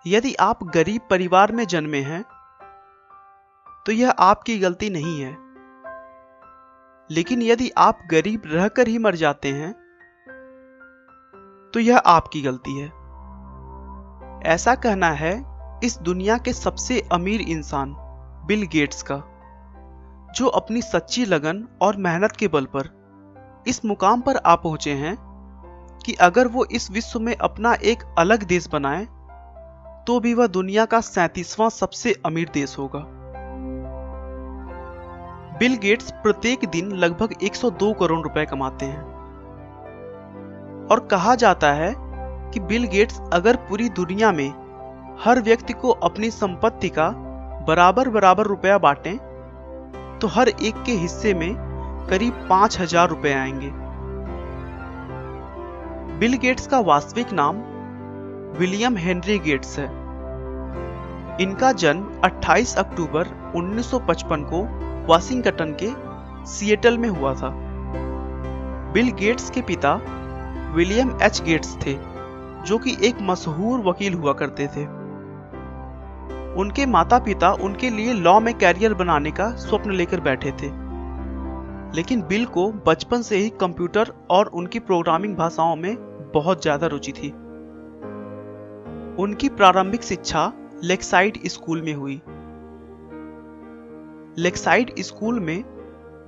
यदि आप गरीब परिवार में जन्मे हैं तो यह आपकी गलती नहीं है, लेकिन यदि आप गरीब रहकर ही मर जाते हैं तो यह आपकी गलती है। ऐसा कहना है इस दुनिया के सबसे अमीर इंसान बिल गेट्स का, जो अपनी सच्ची लगन और मेहनत के बल पर इस मुकाम पर आ पहुंचे हैं कि अगर वो इस विश्व में अपना एक अलग देश बनाए तो भी वह दुनिया का 37वां सबसे अमीर देश होगा। बिल गेट्स प्रत्येक दिन लगभग 102 करोड़ रुपए कमाते हैं और कहा जाता है कि बिल गेट्स अगर पूरी दुनिया में हर व्यक्ति को अपनी संपत्ति का बराबर बराबर रुपया बांटें तो हर एक के हिस्से में करीब 5,000 रुपए आएंगे। बिल गेट्स का वास्तविक नाम विलियम हेनरी गेट्स है। इनका जन्म 28 अक्टूबर 1955 को वाशिंगटन के सिएटल में हुआ था। बिल गेट्स के पिता विलियम एच गेट्स थे, जो कि एक मशहूर वकील हुआ करते थे। उनके माता पिता उनके लिए लॉ में कैरियर बनाने का स्वप्न लेकर बैठे थे, लेकिन बिल को बचपन से ही कंप्यूटर और उनकी प्रोग्रामिंग भाषाओं में बहुत ज्यादा रुचि थी। उनकी प्रारंभिक शिक्षा लेक्साइड स्कूल में हुई। लेक्साइड स्कूल में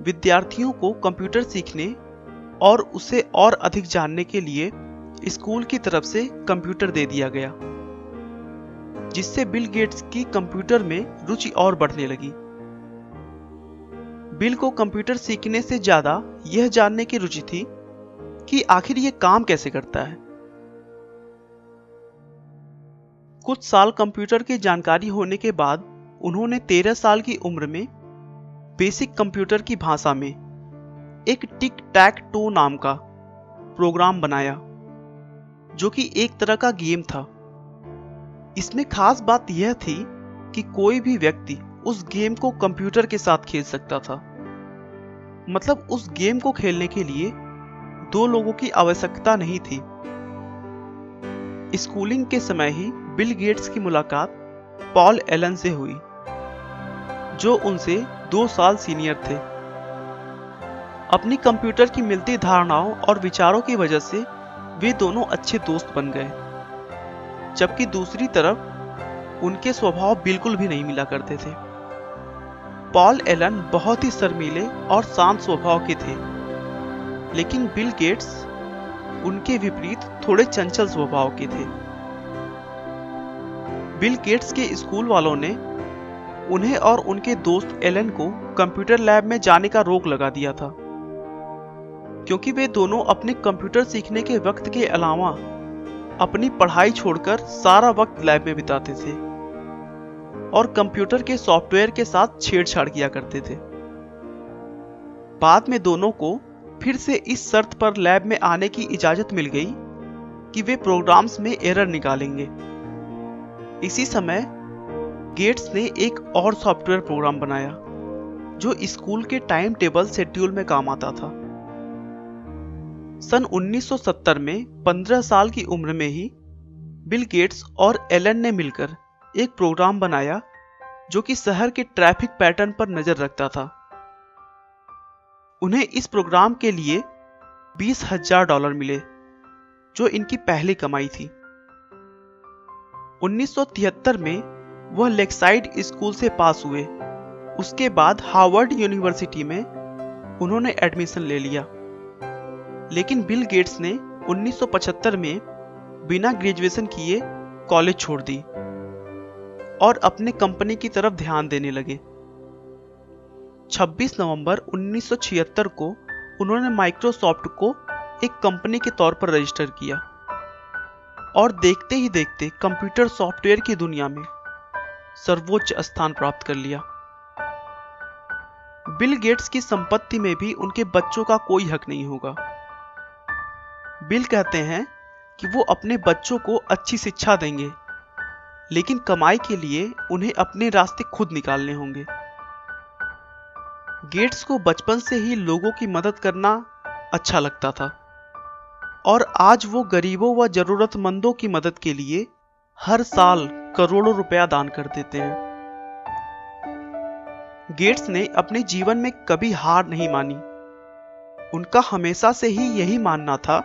विद्यार्थियों को कंप्यूटर सीखने और उसे और अधिक जानने के लिए स्कूल की तरफ से कंप्यूटर दे दिया गया, जिससे बिल गेट्स की कंप्यूटर में रुचि और बढ़ने लगी। बिल को कंप्यूटर सीखने से ज्यादा यह जानने की रुचि थी कि आखिर यह काम कैसे करता है। कुछ साल कंप्यूटर की जानकारी होने के बाद उन्होंने 13 साल की उम्र में बेसिक कंप्यूटर की भाषा में एक टिक टैक टो नाम का प्रोग्राम बनाया, जो कि एक तरह का गेम था। इसमें खास बात यह थी कि कोई भी व्यक्ति उस गेम को कंप्यूटर के साथ खेल सकता था। मतलब उस गेम को खेलने के लिए 2 लोगों की आवश्यकता नहीं थी। स्कूलिंग के समय ही बिल गेट्स की मुलाकात पॉल एलन से हुई, जो उनसे 2 साल सीनियर थे। अपनी कंप्यूटर की मिलती धारणाओं और विचारों की वजह से वे दोनों अच्छे दोस्त बन गए, जबकि दूसरी तरफ उनके स्वभाव बिल्कुल भी नहीं मिला करते थे। पॉल एलन बहुत ही शर्मीले और शांत स्वभाव के थे, लेकिन बिल गेट्स उनके विपरीत थोड़े चंचल स्वभाव के थे। बिल गेट्स के स्कूल वालों ने उन्हें और उनके दोस्त एलन को कंप्यूटर लैब में जाने का रोक लगा दिया था, क्योंकि वे दोनों अपने कंप्यूटर सीखने के वक्त के अलावा अपनी पढ़ाई छोड़कर सारा वक्त लैब में बिताते थे और कंप्यूटर के सॉफ्टवेयर के साथ छेड़छाड़ किया करते थे। बाद में दोनों को फिर से इस शर्त पर लैब में आने की इजाजत मिल गई कि वे प्रोग्राम्स में एरर निकालेंगे। इसी समय गेट्स ने एक और सॉफ्टवेयर प्रोग्राम बनाया जो स्कूल के टाइम टेबल शेड्यूल में काम आता था। सन 1970 में 15 साल की उम्र में ही बिल गेट्स और एलन ने मिलकर एक प्रोग्राम बनाया जो कि शहर के ट्रैफिक पैटर्न पर नजर रखता था। उन्हें इस प्रोग्राम के लिए $20,000 मिले, जो इनकी पहली कमाई थी। 1973 में वह लेक्साइड स्कूल से पास हुए। उसके बाद हार्वर्ड यूनिवर्सिटी में उन्होंने एडमिशन ले लिया, लेकिन बिल गेट्स ने 1975 में बिना ग्रेजुएशन किए कॉलेज छोड़ दी और अपने कंपनी की तरफ ध्यान देने लगे। 26 नवंबर 1976 को उन्होंने माइक्रोसॉफ्ट को एक कंपनी के तौर पर रजिस्टर किया और देखते ही देखते कंप्यूटर सॉफ्टवेयर की दुनिया में सर्वोच्च स्थान प्राप्त कर लिया। बिल गेट्स की संपत्ति में भी उनके बच्चों का कोई हक नहीं होगा। बिल कहते हैं कि वो अपने बच्चों को अच्छी शिक्षा देंगे, लेकिन कमाई के लिए उन्हें अपने रास्ते खुद निकालने होंगे। गेट्स को बचपन से ही लोगों की मदद करना अच्छा लगता था और आज वो गरीबों व जरूरतमंदों की मदद के लिए हर साल करोड़ों रुपया दान कर देते हैं। गेट्स ने अपने जीवन में कभी हार नहीं मानी। उनका हमेशा से ही यही मानना था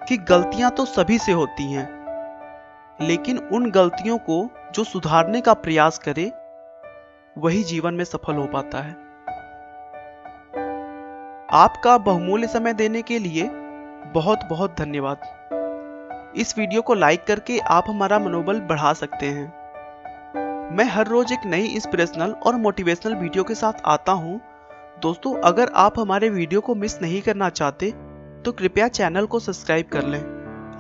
कि गलतियां तो सभी से होती हैं, लेकिन उन गलतियों को जो सुधारने का प्रयास करे वही जीवन में सफल हो पाता है। आपका बहुमूल्य समय देने के लिए बहुत बहुत धन्यवाद। इस वीडियो को लाइक करके आप हमारा मनोबल बढ़ा सकते हैं। मैं हर रोज एक नई इंस्पिरेशनल और मोटिवेशनल वीडियो के साथ आता हूं। दोस्तों, अगर आप हमारे वीडियो को मिस नहीं करना चाहते तो कृपया चैनल को सब्सक्राइब कर लें।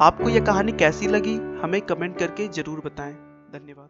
आपको यह कहानी कैसी लगी हमें कमेंट करके जरूर बताएं। धन्यवाद।